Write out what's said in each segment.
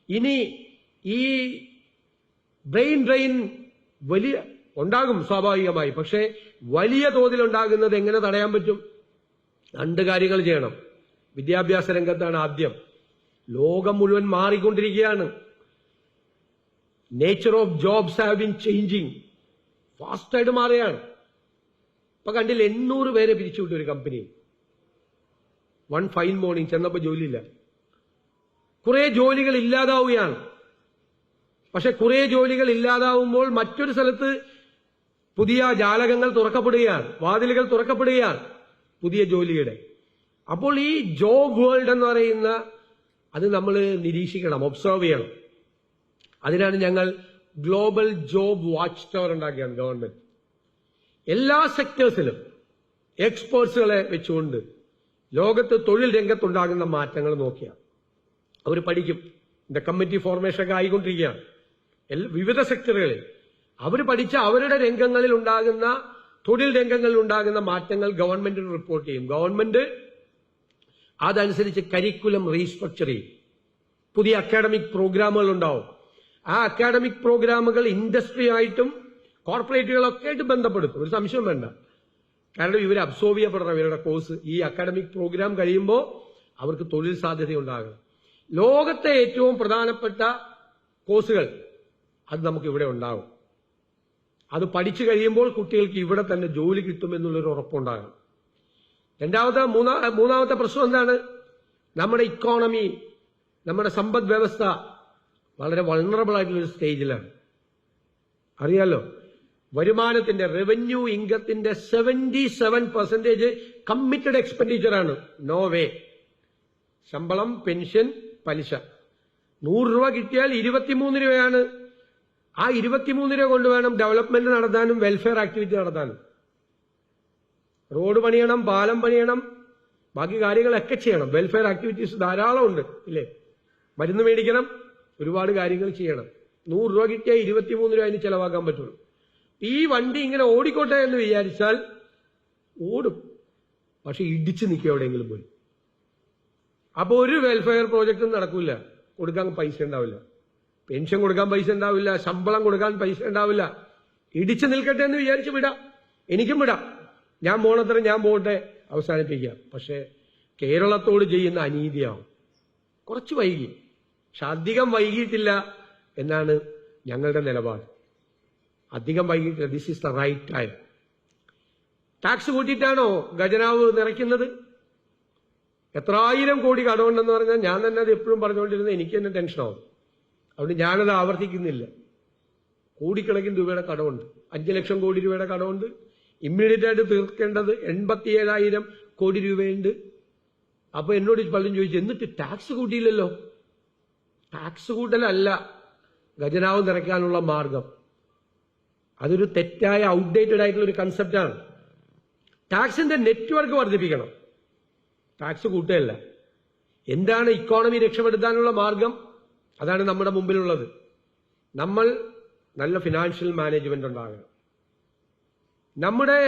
ഇനി ഈ brain drain വലിയ ഉണ്ടാകും സ്വാഭാവികമായി. പക്ഷേ വലിയ തോതിൽ ഉണ്ടാകുന്നത് എങ്ങനെ തടയാൻ പറ്റും? 2 കാര്യങ്ങൾ ചെയ്യണം. വിദ്യാഭ്യാസ രംഗത്താണ് ആദ്യം. ലോകം മുഴുവൻ മാറിക്കൊണ്ടിരിക്കുകയാണ്. Nature of jobs have been changing. ഫാസ്റ്റായിട്ട് മാറുകയാണ്. ഇപ്പൊ കണ്ടില്ല, 800 പേരെ പിരിച്ചുവിട്ടു ഒരു കമ്പനി. വൺ ഫൈൻ മോർണിംഗ് ചെന്നപ്പോ ജോലിയില്ല. കുറെ ജോലികൾ ഇല്ലാതാവുകയാണ്. പക്ഷെ കുറെ ജോലികൾ ഇല്ലാതാവുമ്പോൾ മറ്റൊരു സ്ഥലത്ത് പുതിയ ജാലകങ്ങൾ തുറക്കപ്പെടുകയാണ്, വാതിലുകൾ തുറക്കപ്പെടുകയാണ് പുതിയ ജോലിയുടെ. അപ്പോൾ ഈ ജോബ് വേൾഡ് എന്ന് പറയുന്ന അത് നമ്മൾ നിരീക്ഷിക്കണം, ഒബ്സർവ് ചെയ്യണം. അതിനാണ് ഞങ്ങൾ ഗ്ലോബൽ ജോബ് വാച്ച് ടവർ ഉണ്ടാക്കിയാണ് ഗവൺമെന്റ്. എല്ലാ സെക്ടേഴ്സിലും എക്സ്പേർട്സുകളെ വെച്ചുകൊണ്ട് ലോകത്ത് തൊഴിൽ രംഗത്തുണ്ടാകുന്ന മാറ്റങ്ങൾ നോക്കിയാണ് അവർ പഠിക്കും. കമ്മിറ്റി ഫോർമേഷൻ ഒക്കെ ആയിക്കൊണ്ടിരിക്കുകയാണ് വിവിധ സെക്ടറുകളിൽ. അവർ പഠിച്ച അവരുടെ രംഗങ്ങളിൽ ഉണ്ടാകുന്ന തൊഴിൽ രംഗങ്ങളിൽ ഉണ്ടാകുന്ന മാറ്റങ്ങൾ ഗവൺമെന്റിന് റിപ്പോർട്ട് ചെയ്യും. ഗവൺമെന്റ് അതനുസരിച്ച് കരിക്കുലം റീസ്ട്രക്ചർ ചെയ്യും. പുതിയ അക്കാഡമിക് പ്രോഗ്രാമുകൾ ഉണ്ടാവും. ആ അക്കാഡമിക് പ്രോഗ്രാമുകൾ ഇൻഡസ്ട്രി ആയിട്ടും കോർപ്പറേറ്റുകളൊക്കെ ആയിട്ട് ബന്ധപ്പെടുത്തും. ഒരു സംശയം വേണ്ട. കാരണം ഇവർ അബ്സോർവ് ചെയ്യപ്പെടണം. ഇവരുടെ കോഴ്സ് ഈ അക്കാഡമിക് പ്രോഗ്രാം കഴിയുമ്പോൾ അവർക്ക് തൊഴിൽ സാധ്യത ഉണ്ടാകണം. ലോകത്തെ ഏറ്റവും പ്രധാനപ്പെട്ട കോഴ്സുകൾ അത് നമുക്ക് ഇവിടെ ഉണ്ടാകും. അത് പഠിച്ചു കഴിയുമ്പോൾ കുട്ടികൾക്ക് ഇവിടെ തന്നെ ജോലി കിട്ടുമെന്നുള്ളൊരു ഉറപ്പുണ്ടാകണം. മൂന്നാമത്തെ പ്രശ്നം എന്താണ്? നമ്മുടെ ഇക്കോണമി, നമ്മുടെ സമ്പദ് വ്യവസ്ഥ വളരെ വൾണറബിൾ ആയിട്ടുള്ള സ്റ്റേജിലാണ്. അറിയാലോ, വരുമാനത്തിന്റെ റവന്യൂ ഇൻകത്തിന്റെ 77% കമ്മിറ്റഡ് എക്സ്പെൻഡിച്ചറാണ്. No way. ശമ്പളം, പെൻഷൻ, പലിശ. 100 രൂപ കിട്ടിയാൽ 23 രൂപയാണ്. ആ 23 രൂപ കൊണ്ട് വേണം ഡെവലപ്മെന്റ് നടത്താനും വെൽഫെയർ ആക്ടിവിറ്റി നടത്താനും. റോഡ് പണിയണം, പാലം പണിയണം, ബാക്കി കാര്യങ്ങളൊക്കെ ചെയ്യണം. വെൽഫെയർ ആക്ടിവിറ്റീസ് ധാരാളം ഉണ്ട്, ഇല്ലേ? മരുന്ന് മേടിക്കണം, ഒരുപാട് കാര്യങ്ങൾ ചെയ്യണം. 100 രൂപ കിട്ടിയാൽ 23 രൂപ അതിന് ചെലവാക്കാൻ പറ്റുള്ളൂ. ഈ വണ്ടി ഇങ്ങനെ ഓടിക്കോട്ടെ എന്ന് വിചാരിച്ചാൽ ഓടും, പക്ഷെ ഇടിച്ചു നിൽക്കും എവിടെയെങ്കിലും പോയി. അപ്പൊ ഒരു വെൽഫെയർ പ്രോജക്റ്റും നടക്കില്ല. കൊടുക്കാൻ പൈസ ഉണ്ടാവില്ല, പെൻഷൻ കൊടുക്കാൻ പൈസ ഉണ്ടാവില്ല, ശമ്പളം കൊടുക്കാൻ പൈസ ഉണ്ടാവില്ല. ഇടിച്ചു നിൽക്കട്ടെ എന്ന് വിചാരിച്ച് വിടാം, എനിക്കും വിടാം. ഞാൻ പോണത്ര ഞാൻ പോകട്ടെ, അവസാനിപ്പിക്കാം. പക്ഷെ കേരളത്തോട് ചെയ്യുന്ന അനീതിയാവും. കുറച്ച് വൈകി, പക്ഷെ അധികം വൈകിയിട്ടില്ല എന്നാണ് ഞങ്ങളുടെ നിലപാട്. അധികം വൈകിട്ടില്ല. This is the right time. Tax കൂട്ടിയിട്ടാണോ ഖജനാവ് നിറയ്ക്കുന്നത്? എത്രായിരം കോടി കടമുണ്ടെന്ന് പറഞ്ഞാൽ ഞാൻ തന്നെ അത് എപ്പോഴും പറഞ്ഞുകൊണ്ടിരുന്നത് എനിക്ക് തന്നെ ടെൻഷനാവും. അതുകൊണ്ട് ഞാനത് ആവർത്തിക്കുന്നില്ല. കോടിക്കണക്കിന് രൂപയുടെ കടമുണ്ട്. 5 ലക്ഷം കോടി രൂപയുടെ കടമുണ്ട്. ഇമ്മീഡിയറ്റ് ആയിട്ട് തീർക്കേണ്ടത് 87,000 കോടി രൂപയുണ്ട്. അപ്പൊ എന്നോട് പലരും ചോദിച്ചു, എന്നിട്ട് ടാക്സ് കൂട്ടിയില്ലല്ലോ. ടാക്സ് കൂട്ടലല്ല ഖജനാവ് നിറയ്ക്കാനുള്ള മാർഗം. അതൊരു തെറ്റായ ഔട്ട്ഡേറ്റഡ് ആയിട്ടുള്ള ഒരു കൺസെപ്റ്റാണ്. ടാക്സിന്റെ നെറ്റ്വർക്ക് വർദ്ധിപ്പിക്കണം, ടാക്സ് കൂട്ടുകയല്ല. എന്താണ് ഇക്കോണമി രക്ഷപ്പെടുത്താനുള്ള മാർഗം? അതാണ് നമ്മുടെ മുമ്പിലുള്ളത്. നമ്മൾ നല്ല ഫിനാൻഷ്യൽ മാനേജ്മെന്റ് ഉണ്ടാകണം. നമ്മുടെ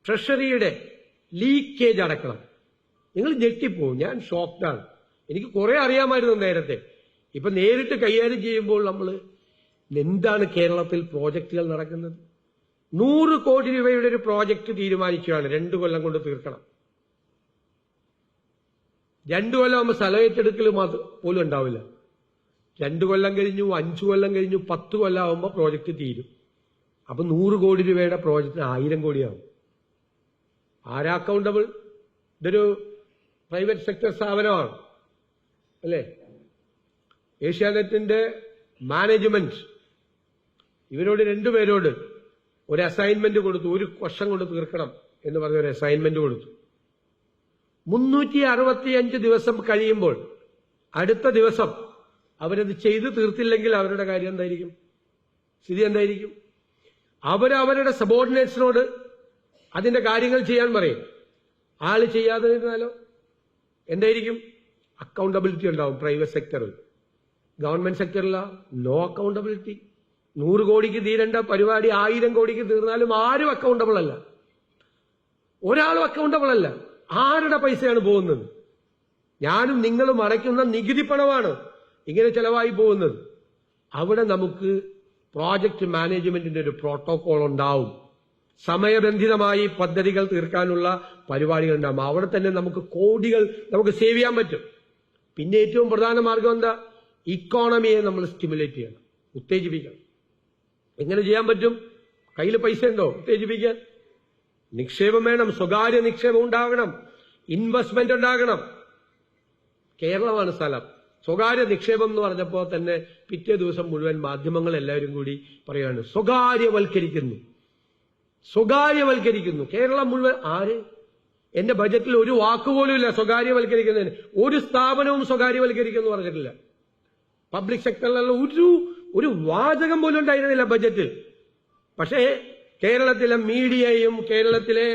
ട്രഷറിയുടെ ലീക്കേജ് അടക്കണം. നിങ്ങൾ ഞെട്ടിപ്പോവും. ഞാൻ ഷോക്ക്ഡാണ്. എനിക്ക് കുറെ അറിയാമായിരുന്നു നേരത്തെ. ഇപ്പൊ നേരിട്ട് കൈകാര്യം ചെയ്യുമ്പോൾ നമ്മൾ എന്താണ് കേരളത്തിൽ പ്രോജക്റ്റുകൾ നടക്കുന്നത്? 100 കോടി രൂപയുടെ ഒരു പ്രോജക്റ്റ് തീരുമാനിക്കുകയാണ്, 2 കൊല്ലം കൊണ്ട് തീർക്കണം. 2 കൊല്ലം ആകുമ്പോൾ സ്ഥലം ഏറ്റെടുക്കൽ പോലും ഉണ്ടാവില്ല. 2 കൊല്ലം കഴിഞ്ഞു, 5 കൊല്ലം കഴിഞ്ഞു, 10 കൊല്ലം ആകുമ്പോൾ പ്രോജക്റ്റ് തീരും. അപ്പൊ 100 കോടി രൂപയുടെ പ്രോജക്റ്റിന് 1000 കോടിയാവും. ആരാ അക്കൗണ്ടബിൾ? ഇതൊരു പ്രൈവറ്റ് സെക്ടർ സ്ഥാപനമാണ്, അല്ലേ? ഏഷ്യാനെറ്റിന്റെ മാനേജ്മെന്റ് ഇവരോട് 2 പേരോട് ഒരു അസൈൻമെന്റ് കൊടുത്തു. 1 വർഷം കൊണ്ട് തീർക്കണം എന്ന് പറഞ്ഞ ഒരു അസൈൻമെന്റ് കൊടുത്തു. 365 ദിവസം കഴിയുമ്പോൾ അടുത്ത ദിവസം അവരത് ചെയ്ത് തീർത്തില്ലെങ്കിൽ അവരുടെ കാര്യം എന്തായിരിക്കും? സ്ഥിതി എന്തായിരിക്കും? അവരവരുടെ സബോർഡിനേറ്റ്സിനോട് അതിന്റെ കാര്യങ്ങൾ ചെയ്യാൻ പറയും. ആള് ചെയ്യാതെ ഇരുന്നാലോ എന്തായിരിക്കും? അക്കൗണ്ടബിലിറ്റി ഉണ്ടാവും പ്രൈവറ്റ് സെക്ടറിൽ. Government സെക്ടറില no accountability. 100 കോടിക്ക് തീരേണ്ട പരിപാടി 1000 കോടിക്ക് തീർന്നാലും ആരും അക്കൗണ്ടബിൾ അല്ല. ഒരാളും അക്കൗണ്ടബിൾ അല്ല. ആരുടെ പൈസയാണ് പോകുന്നത്? ഞാനും നിങ്ങളും അടയ്ക്കുന്ന നികുതി പണമാണ്. ഇങ്ങനെ ചെലവായി പോകുന്നത്. അവിടെ നമുക്ക് പ്രോജക്റ്റ് മാനേജ്മെന്റിന്റെ ഒരു പ്രോട്ടോകോൾ ഉണ്ടാവും. സമയബന്ധിതമായി പദ്ധതികൾ തീർക്കാനുള്ള പരിപാടികൾ ഉണ്ടാവും. അവിടെ തന്നെ നമുക്ക് കോടികൾ നമുക്ക് സേവ് ചെയ്യാൻ പറ്റും. പിന്നെ ഏറ്റവും പ്രധാന മാർഗം എന്താ? ഇക്കോണമിയെ നമ്മൾ സ്റ്റിമുലേറ്റ് ചെയ്യണം, ഉത്തേജിപ്പിക്കണം. എങ്ങനെ ചെയ്യാൻ പറ്റും? കയ്യിൽ പൈസ ഉണ്ടോ ഉത്തേജിപ്പിക്കാൻ? നിക്ഷേപം വേണം, സ്വകാര്യ നിക്ഷേപം ഉണ്ടാകണം, ഇൻവെസ്റ്റ്മെന്റ് ഉണ്ടാകണം. കേരളമാണ് സ്ഥലം. സ്വകാര്യ നിക്ഷേപം എന്ന് പറഞ്ഞപ്പോൾ തന്നെ പിറ്റേ ദിവസം മുഴുവൻ മാധ്യമങ്ങൾ എല്ലാവരും കൂടി പറയാണ് സ്വകാര്യവൽക്കരിക്കുന്നു, സ്വകാര്യവൽക്കരിക്കുന്നു. കേരളം മുഴുവൻ ആര്? എന്റെ ബജറ്റിൽ ഒരു വാക്കുപോലും ഇല്ല സ്വകാര്യവൽക്കരിക്കുന്നതിന്. ഒരു സ്ഥാപനവും സ്വകാര്യവൽക്കരിക്കുന്നു പറഞ്ഞിട്ടില്ല. പബ്ലിക് സെക്ടറിലുള്ള ഒരു വാചകം പോലും ഉണ്ടായിരുന്നില്ല ബജറ്റിൽ. പക്ഷേ കേരളത്തിലെ മീഡിയയും കേരളത്തിലെ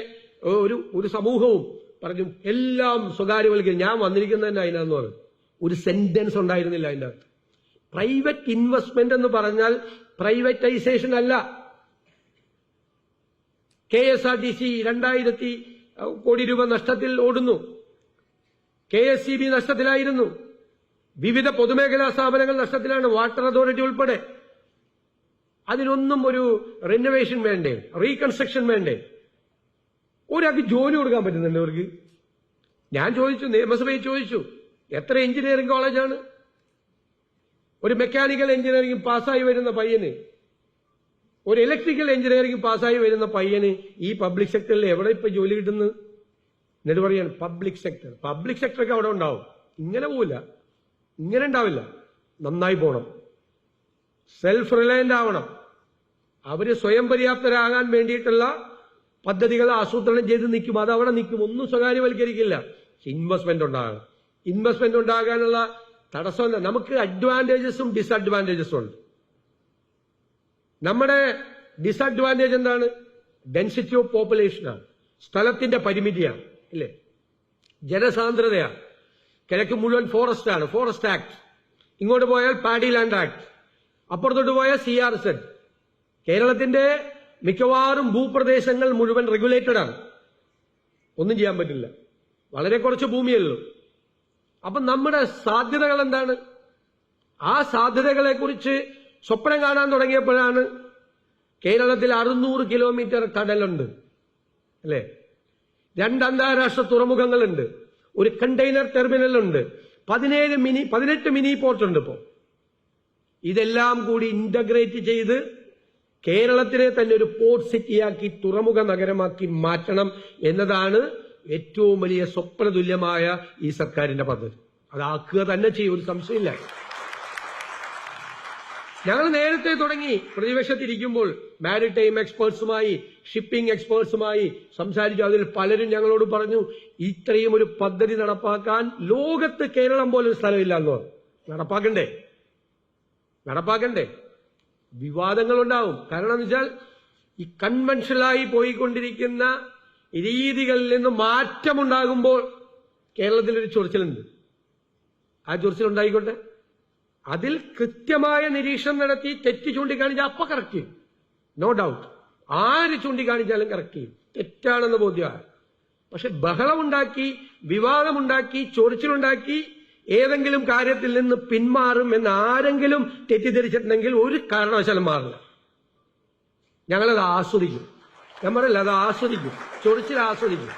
ഒരു സമൂഹവും പറഞ്ഞു എല്ലാം സ്വകാര്യവൽക്കരിക്കും. ഞാൻ വന്നിരിക്കുന്നത് തന്നെ അതിനകത്ത് പറഞ്ഞു. ഒരു സെന്റൻസ് ഉണ്ടായിരുന്നില്ല അതിൻ്റെ അകത്ത്. പ്രൈവറ്റ് ഇൻവെസ്റ്റ്മെന്റ് എന്ന് പറഞ്ഞാൽ പ്രൈവറ്റൈസേഷൻ അല്ല. KSRTC 2000 കോടി രൂപ നഷ്ടത്തിൽ ഓടുന്നു. KSCB നഷ്ടത്തിലായിരുന്നു. വിവിധ പൊതുമേഖലാ സ്ഥാപനങ്ങൾ നഷ്ടത്തിലാണ്, വാട്ടർ അതോറിറ്റി ഉൾപ്പെടെ. അതിനൊന്നും ഒരു റിനോവേഷൻ വേണ്ടേ, റീകൺസ്ട്രക്ഷൻ വേണ്ടേ? ഒരാൾക്ക് ജോലി കൊടുക്കാൻ പറ്റുന്നുണ്ട് അവർക്ക്? ഞാൻ ചോദിച്ചു, നിയമസഭയിൽ ചോദിച്ചു, എത്ര എഞ്ചിനീയറിംഗ് കോളേജാണ്? ഒരു മെക്കാനിക്കൽ എഞ്ചിനീയറിംഗ് പാസ്സായി വരുന്ന പയ്യന്, ഒരു ഇലക്ട്രിക്കൽ എഞ്ചിനീയറിംഗ് പാസ്സായി വരുന്ന പയ്യന് ഈ പബ്ലിക് സെക്ടറിൽ എവിടെ ഇപ്പൊ ജോലി കിട്ടുന്നത്? എന്നിട്ട് പറയാണ് പബ്ലിക് സെക്ടർ. പബ്ലിക് സെക്ടറൊക്കെ അവിടെ ഉണ്ടാവും, ഇങ്ങനെ പോവില്ല, ഇങ്ങനെ ഉണ്ടാവില്ല. നന്നായി പോണം, സെൽഫ് റിലയന്റ് ആവണം. അവര് സ്വയം പര്യാപ്തരാകാൻ വേണ്ടിയിട്ടുള്ള പദ്ധതികൾ ആസൂത്രണം ചെയ്ത് നിൽക്കും. അത് അവിടെ നിൽക്കും, ഒന്നും സ്വകാര്യവൽക്കരിക്കില്ല. ഇൻവെസ്റ്റ്മെന്റ് ഉണ്ടാകണം. ഇൻവെസ്റ്റ്മെന്റ് ഉണ്ടാകാനുള്ള തടസ്സമല്ല. നമുക്ക് അഡ്വാൻറ്റേജസും ഡിസഡ്വാൻറ്റേജസും ഉണ്ട്. നമ്മുടെ ഡിസഡ്വാൻറ്റേജ് എന്താണ്? ഡെൻസിറ്റി ഓഫ് പോപ്പുലേഷനാണ്, സ്ഥലത്തിന്റെ പരിമിതിയാണ്, ഇല്ലേ? ജനസാന്ദ്രതയാണ്. കിഴക്ക് മുഴുവൻ ഫോറസ്റ്റ് ആണ്, ഫോറസ്റ്റ് ആക്ട്. ഇങ്ങോട്ട് പോയാൽ പാഡി ലാൻഡ് ആക്ട്, അപ്പുറത്തോട്ട് പോയാൽ CRZ. കേരളത്തിന്റെ മിക്കവാറും ഭൂപ്രദേശങ്ങൾ മുഴുവൻ റെഗുലേറ്റഡ് ആണ്. ഒന്നും ചെയ്യാൻ പറ്റില്ല, വളരെ കുറച്ച് ഭൂമിയുള്ളൂ. അപ്പൊ നമ്മുടെ സാധ്യതകൾ എന്താണ്? ആ സാധ്യതകളെ കുറിച്ച് സ്വപ്നം കാണാൻ തുടങ്ങിയപ്പോഴാണ് കേരളത്തിൽ 600 കിലോമീറ്റർ കടലുണ്ട്, അല്ലേ? 2 അന്താരാഷ്ട്ര തുറമുഖങ്ങളുണ്ട്, ഒരു കണ്ടെയ്നർ ടെർമിനൽ ഉണ്ട്, 18 മിനി പോർട്ട് ഉണ്ട്. ഇപ്പോ ഇതെല്ലാം കൂടി ഇന്റഗ്രേറ്റ് ചെയ്ത് കേരളത്തിനെ തന്നെ ഒരു പോർട്ട് സിറ്റിയാക്കി, തുറമുഖ നഗരമാക്കി മാറ്റണം എന്നതാണ് ഏറ്റവും വലിയ സ്വപ്നതുല്യമായ ഈ സർക്കാരിന്റെ പദ്ധതി. അതാക്കുക തന്നെ ചെയ്യും, ഒരു സംശയമില്ല. ഞങ്ങൾ നേരത്തെ തുടങ്ങി, പ്രതിപക്ഷത്തിരിക്കുമ്പോൾ മാരിടൈം എക്സ്പേർട്സുമായി, ഷിപ്പിംഗ് എക്സ്പേർട്സുമായി സംസാരിച്ചു. അതിൽ പലരും ഞങ്ങളോട് പറഞ്ഞു, ഇത്രയും ഒരു പദ്ധതി നടപ്പാക്കാൻ ലോകത്ത് കേരളം പോലും സ്ഥലമില്ല എന്ന് പറഞ്ഞു. നടപ്പാക്കണ്ടേ? വിവാദങ്ങളുണ്ടാവും. കാരണം എന്ന് വെച്ചാൽ ഈ കൺവെൻഷനായി പോയിക്കൊണ്ടിരിക്കുന്ന രീതികളിൽ നിന്ന് മാറ്റമുണ്ടാകുമ്പോൾ കേരളത്തിലൊരു ചൊറിച്ചിലുണ്ട്. ആ ചൊറിച്ചിലുണ്ടായിക്കോട്ടെ, അതിൽ കൃത്യമായ നിരീക്ഷണം നടത്തി തെറ്റ് ചൂണ്ടിക്കാണിച്ചാൽ അപ്പൊ കറക്റ്റ് ചെയ്യും, നോ ഡൗട്ട്. ആര് ചൂണ്ടിക്കാണിച്ചാലും കറക്റ്റ് ചെയ്യും, തെറ്റാണെന്ന് ബോധ്യമാണ്. പക്ഷെ ബഹളമുണ്ടാക്കി, വിവാദമുണ്ടാക്കി, ചൊറിച്ചിലുണ്ടാക്കി ഏതെങ്കിലും കാര്യത്തിൽ നിന്ന് പിന്മാറും എന്ന് ആരെങ്കിലും തെറ്റിദ്ധരിച്ചിട്ടുണ്ടെങ്കിൽ ഒരു കാരണവശാലും മാറില്ല. ഞങ്ങളത് ആസ്വദിക്കും. ഞാൻ പറയില്ല, അത് ആസ്വദിക്കും, ചൊറിച്ചിൽ ആസ്വദിക്കും.